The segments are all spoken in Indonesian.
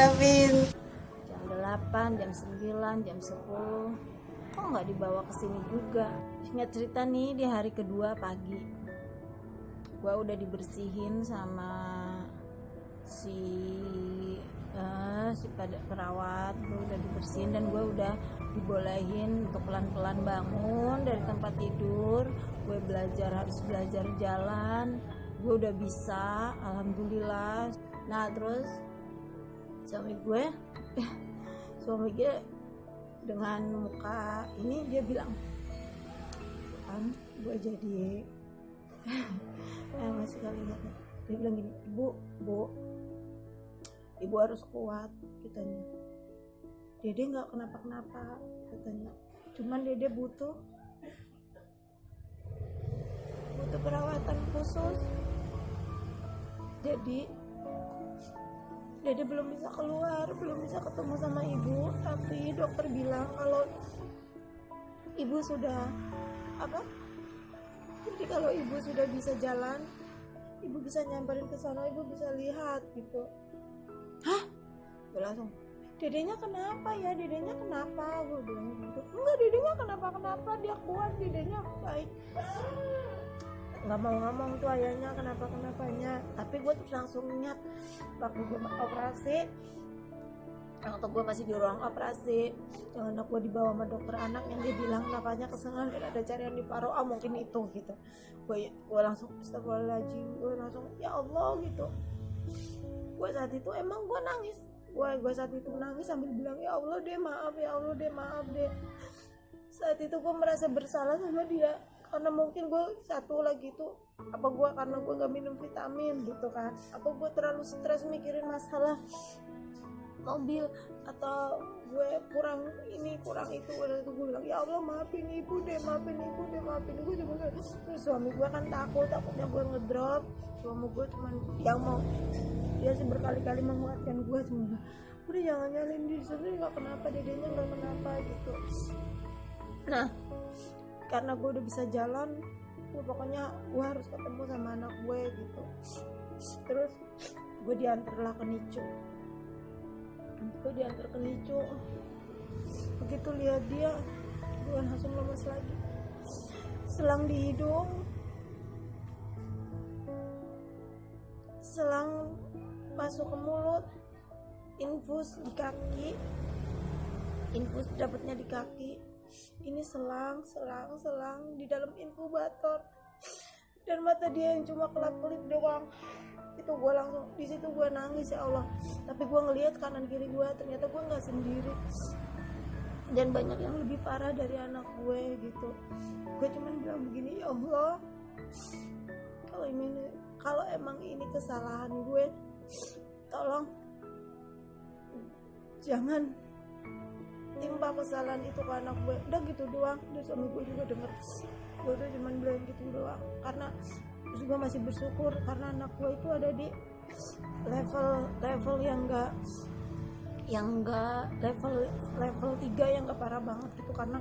Kevin. Jam 8, jam 9, jam 10 kok nggak dibawa ke sini juga. Singkat cerita nih, di hari kedua pagi gue udah dibersihin sama si perawat. Gue udah dibersihin dan gue udah dibolehin untuk pelan-pelan bangun dari tempat tidur. Gue harus belajar jalan. Gue udah bisa, alhamdulillah. Nah terus suami gue dengan muka ini dia bilang, kan gue jadi masih kali ingat, dia bilang gini, ibu harus kuat katanya. Dede nggak kenapa-kenapa katanya, cuman Dede butuh perawatan khusus. Jadi Dede belum bisa keluar, belum bisa ketemu sama ibu, tapi dokter bilang kalau ibu sudah jadi kalau ibu sudah bisa jalan, ibu bisa nyamperin ke sana, ibu bisa lihat gitu. Hah? Gue langsung, dedenya kenapa ya? Dedenya kenapa? Gue bilang gitu. Enggak, dedenya kenapa-kenapa, dia kuat, dedenya baik. Nggak mau ngomong tuh ayahnya kenapa-kenapanya. Tapi gue tuh langsung ingat waktu gue operasi, waktu gue masih di ruang operasi, yang anak gue dibawa sama dokter anak yang dia bilang nafasnya kesengal dan ada carian di paru, mungkin itu gitu. Gue langsung astagfirullahaladzim, gue langsung ya Allah gitu. Gue saat itu emang gue nangis, gue saat itu nangis sambil bilang ya Allah deh maaf, ya Allah deh maaf deh. Saat itu gue merasa bersalah sama dia, karena mungkin gue satu lagi tuh karena gue nggak minum vitamin gitu kan, gue terlalu stres mikirin masalah mobil, atau gue kurang ini kurang itu. Waktu itu gue bilang ya Allah maafin ibu deh. Gue cuma terus suami gue kan takutnya gue ngedrop. Suami gue cuma yang mau, dia sih berkali-kali menguatkan gue, cuma udah jangan nyalain diri sendiri, nggak kenapa, dedenya nggak kenapa gitu. Nah karena gue udah bisa jalan, pokoknya gue harus ketemu sama anak gue gitu. Terus gue diantarlah ke NICU. Begitu lihat dia, gue langsung lemes lagi. Selang di hidung, selang masuk ke mulut, infus di kaki, infus dapatnya di kaki. Ini selang di dalam inkubator, dan mata dia yang cuma kelap-kelip doang. Itu gue langsung di situ gue nangis, ya Allah. Tapi gue ngelihat kanan kiri gue, ternyata gue nggak sendiri dan banyak yang lebih parah dari anak gue gitu. Gue cuman bilang begini, ya Allah, kalau emang ini kesalahan gue, tolong jangan timpa kesalahan itu ke anak gue. Udah gitu doang. Udah suami gue juga denger, gue udah cuman bilang gitu doang. Karena terus gue masih bersyukur karena anak gue itu ada di level yang enggak level 3 yang enggak parah banget gitu. Karena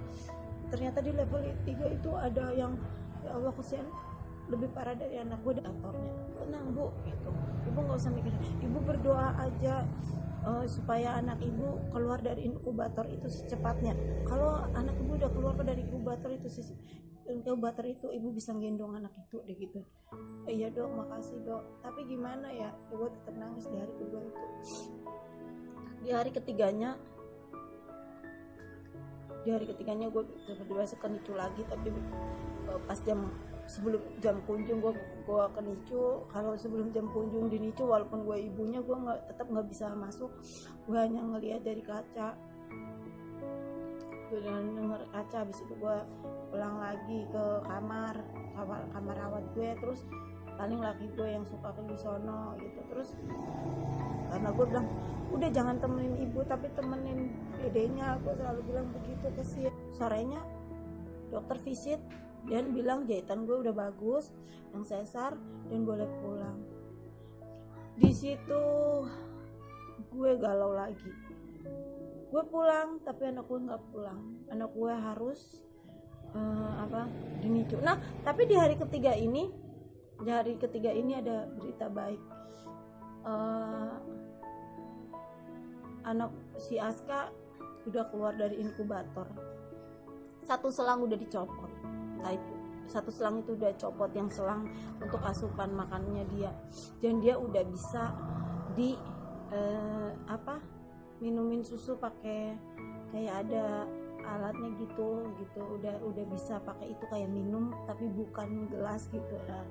ternyata di level 3 itu ada yang ya Allah kesian lebih parah dari anak gue. Dokternya tenang bu gitu, ibu nggak usah mikirin, ibu berdoa aja supaya anak ibu keluar dari inkubator itu secepatnya. Kalau anak ibu udah keluar dari inkubator itu ibu bisa gendong anak itu deh gitu. Iya dok, makasih dok. Tapi gimana ya, gue tetap nangis di hari kedua itu. Di hari ketiganya gue berdua ke NICU lagi. Tapi pas sebelum jam kunjung gue ke NICU. Kalau sebelum jam kunjung di NICU, walaupun gue ibunya, gue tetap nggak bisa masuk. Gue hanya ngelihat dari kaca, gue denger kaca. Habis itu gue pulang lagi ke kamar rawat gue. Terus paling laki gue yang suka ke sono gitu. Terus karena gue bilang udah jangan temenin ibu tapi temenin dedenya, gue selalu bilang begitu ke si. Sorenya dokter visit dan bilang jahitan gue udah bagus, yang sesar, dan boleh pulang. Di situ gue galau lagi. Gue pulang tapi anak gue nggak pulang. Anak gue harus di NICU. Nah tapi di hari ketiga ini ada berita baik. anak si Aska udah keluar dari inkubator, satu selang udah dicopot. Nah, satu selang itu udah copot, yang selang untuk asupan makannya dia, dan dia udah bisa di minumin susu pakai kayak ada alatnya gitu udah bisa pakai itu kayak minum tapi bukan gelas gitu. Nah,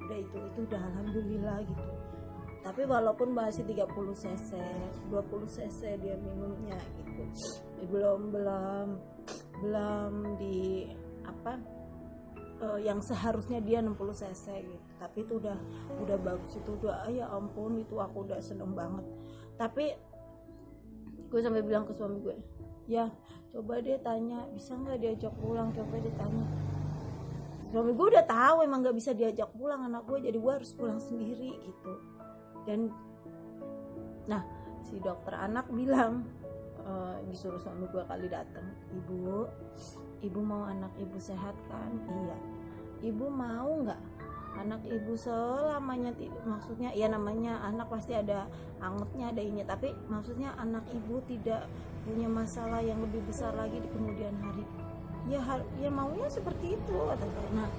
udah itu udah alhamdulillah gitu. Tapi walaupun masih 30 cc 20 cc dia minumnya gitu, belum di yang seharusnya dia 60 cc gitu. Tapi itu udah bagus, itu udah ya ampun, itu aku udah seneng banget. Tapi gue sampai bilang ke suami gue, ya coba dia tanya bisa nggak diajak pulang, coba dia tanya. Suami gue udah tahu emang nggak bisa diajak pulang anak gue, jadi gue harus pulang sendiri gitu. Dan nah si dokter anak bilang, disuruh suami gue kali datang, ibu mau anak ibu sehat kan? Iya. Ibu mau nggak anak ibu selamanya, maksudnya ya namanya anak pasti ada angetnya ada ini, tapi maksudnya anak ibu tidak punya masalah yang lebih besar lagi di kemudian hari. Ya maunya seperti itu kata saya. Nah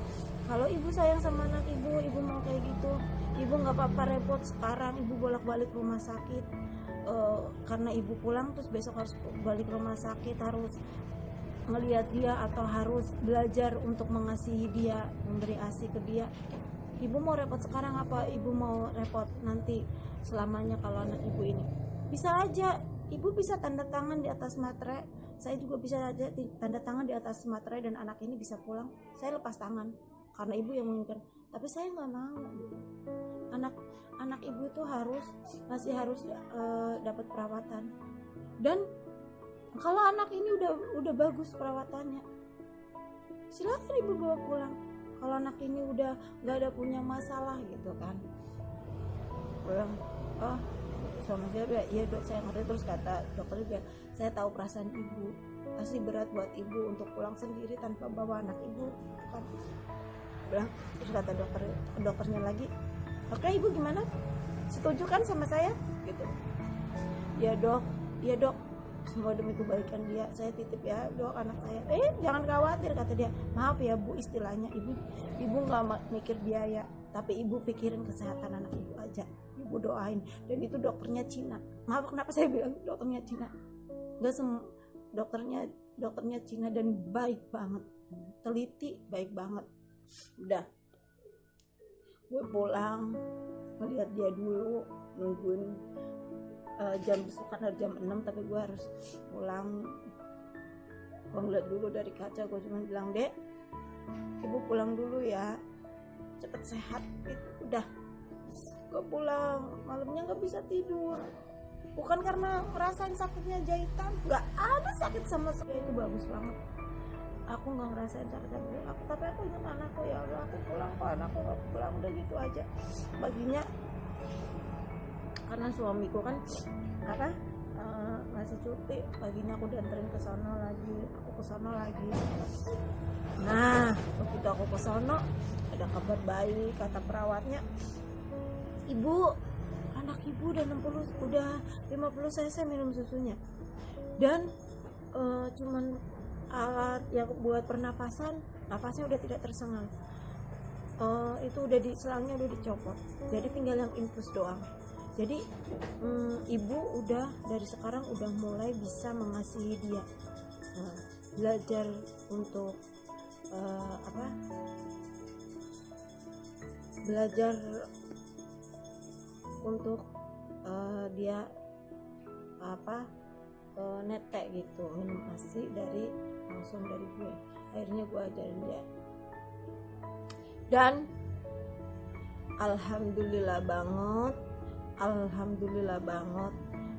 kalau ibu sayang sama anak ibu mau kayak gitu, ibu nggak apa-apa repot sekarang ibu bolak-balik rumah sakit, karena ibu pulang terus besok harus balik rumah sakit, harus ngelihat dia atau harus belajar untuk mengasihi dia, memberi ASI ke dia. Ibu mau repot sekarang apa ibu mau repot nanti selamanya kalau anak ibu ini? Bisa aja ibu bisa tanda tangan di atas materai, saya juga bisa aja tanda tangan di atas materai dan anak ini bisa pulang, saya lepas tangan karena ibu yang menginginkan. Tapi saya nggak mau gitu. Anak ibu itu masih harus dapat perawatan. Dan kalau anak ini udah bagus perawatannya, silakan ibu bawa pulang. Kalau anak ini udah nggak ada punya masalah gitu kan, pulang. Oh suami saya, iya dok saya ngerti. Terus kata dokter juga, saya tahu perasaan ibu, pasti berat buat ibu untuk pulang sendiri tanpa bawa anak ibu kan. Bilang, terus kata dokternya lagi, oke ibu gimana, setuju kan sama saya gitu? Iya dok, semua demi kebaikan dia, saya titip ya dok anak saya. Jangan khawatir kata dia. Maaf ya bu, istilahnya ibu nggak mikir biaya, tapi ibu pikirin kesehatan anak ibu aja, ibu doain. Dan itu dokternya Cina. Maaf kenapa saya bilang dokternya Cina, nggak semua dokternya Cina, dan baik banget, teliti, baik banget. Udah gue pulang melihat dia dulu, nungguin jam besukan dari jam 6, tapi gue harus pulang. Gue ngeliat dulu dari kaca, gue cuma bilang, dek ibu pulang dulu ya, cepet sehat gitu. Udah gue pulang, malamnya gak bisa tidur, bukan karena ngerasain sakitnya jahitan, gak ada sakit sama sekali. Itu bagus banget, aku gak ngerasain sakit aku, tapi aku ingat anakku, ya Allah aku pulang kok anakku gak pulang. Udah gitu aja baginya, karena suamiku kan masih cuti, paginya aku dianterin ke sono lagi, aku ke sono lagi. Nah begitu aku ke sono ada kabar baik, kata perawatnya, anak ibu udah 50 cc minum susunya, dan cuman alat yang buat pernapasan, nafasnya udah tidak tersengal, itu udah selangnya udah dicopot, jadi tinggal yang infus doang. Jadi ibu udah dari sekarang udah mulai bisa mengasihi dia, belajar untuk belajar untuk dia netek gitu, minum ASI langsung dari gue. Akhirnya gue ajarin dia, dan alhamdulillah banget,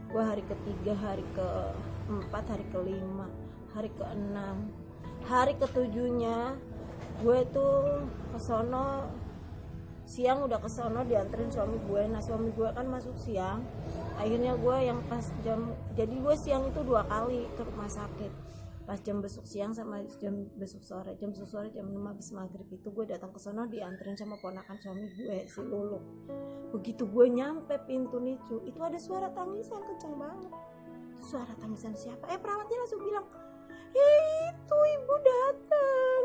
gue hari ketiga, hari keempat, hari kelima, hari keenam, hari ketujuhnya gue tuh kesono siang, udah kesono dianterin suami gue. Nah suami gue kan masuk siang, akhirnya gue yang pas jadi gue siang itu 2 kali ke rumah sakit, pas jam besuk siang sama jam besuk sore. Jam besuk sore jam 6 habis maghrib itu gue datang ke sono dianterin sama ponakan suami gue, si Lulu. Begitu gue nyampe pintu nicu, itu ada suara tangis yang kenceng banget. suara tangisan siapa? Perawatnya langsung bilang, itu ibu datang,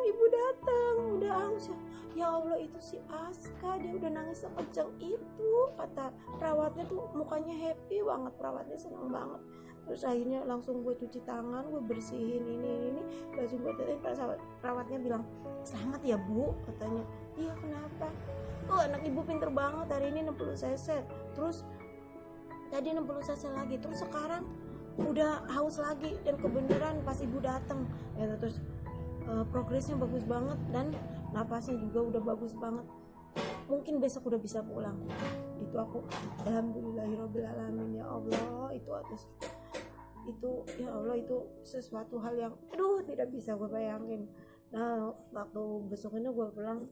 udah haus ya. Ya Allah, itu si Aska, dia udah nangis sekencang itu, kata perawatnya tuh. Mukanya happy banget, perawatnya seneng banget. Terus akhirnya langsung gue cuci tangan, gue bersihin ini, langsung gue tetein. Perawatnya bilang, selamat ya Bu, katanya. Iya, kenapa? Anak ibu pinter banget, hari ini 60 cc, terus tadi 60 cc lagi, terus sekarang udah haus lagi. Dan kebenaran pas ibu datang ya, terus progresnya bagus banget dan napasnya juga udah bagus banget, mungkin besok udah bisa pulang. Itu aku alhamdulillahirobbilalamin. Ya Allah, itu ya Allah, itu sesuatu hal yang tidak bisa gue bayangin. Nah, waktu besoknya gue pulang,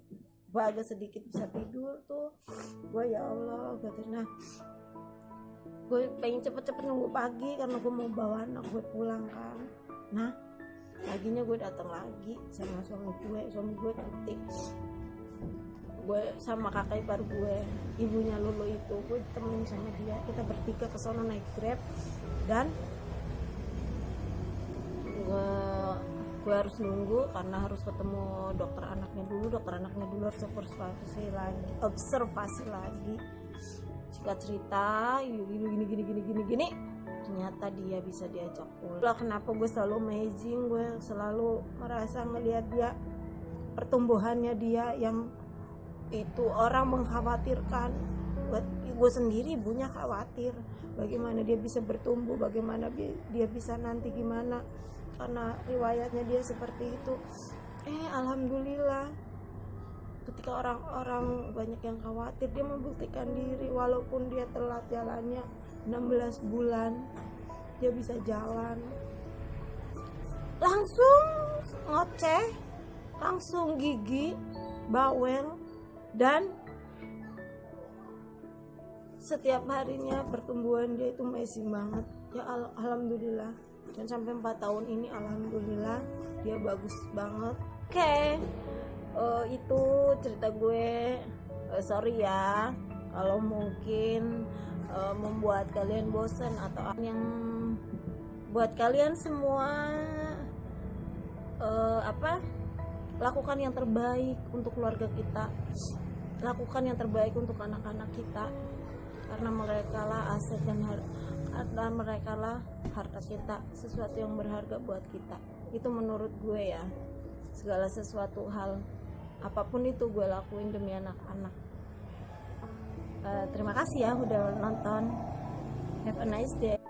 gue agak sedikit bisa tidur tuh. Gue ya Allah, nah gue pengen cepet-cepet nunggu pagi karena gue mau bawa anak gue pulang kan. Nah, paginya gue datang lagi sama suami gue cuti. Gue sama kakak ipar gue, ibunya Lulu itu, gue temenin sama dia. Kita bertiga ke sono naik Grab, dan gue harus nunggu karena harus ketemu dokter anaknya dulu harus observasi lagi. Singkat cerita, gini, ternyata dia bisa diajak pulang. Kenapa gue selalu amazing, gue selalu merasa ngelihat dia, pertumbuhannya dia yang itu orang mengkhawatirkan. Buat gue sendiri, ibunya khawatir bagaimana dia bisa bertumbuh, bagaimana dia bisa nanti gimana, karena riwayatnya dia seperti itu. Alhamdulillah, ketika orang-orang banyak yang khawatir, dia membuktikan diri. Walaupun dia telat jalannya 16 bulan, dia bisa jalan, langsung ngoceh, langsung gigi, bawel, dan setiap harinya pertumbuhan dia itu amazing banget. Ya alhamdulillah. Dan sampai 4 tahun ini alhamdulillah dia bagus banget. Itu cerita gue. Sorry ya kalau mungkin membuat kalian bosan, atau yang buat kalian semua lakukan yang terbaik untuk keluarga kita, lakukan yang terbaik untuk anak-anak kita, karena mereka lah aset dan mereka lah harta kita, sesuatu yang berharga buat kita. Itu menurut gue ya. Segala sesuatu hal apapun itu gue lakuin demi anak-anak. Terima kasih ya udah nonton. Have a nice day.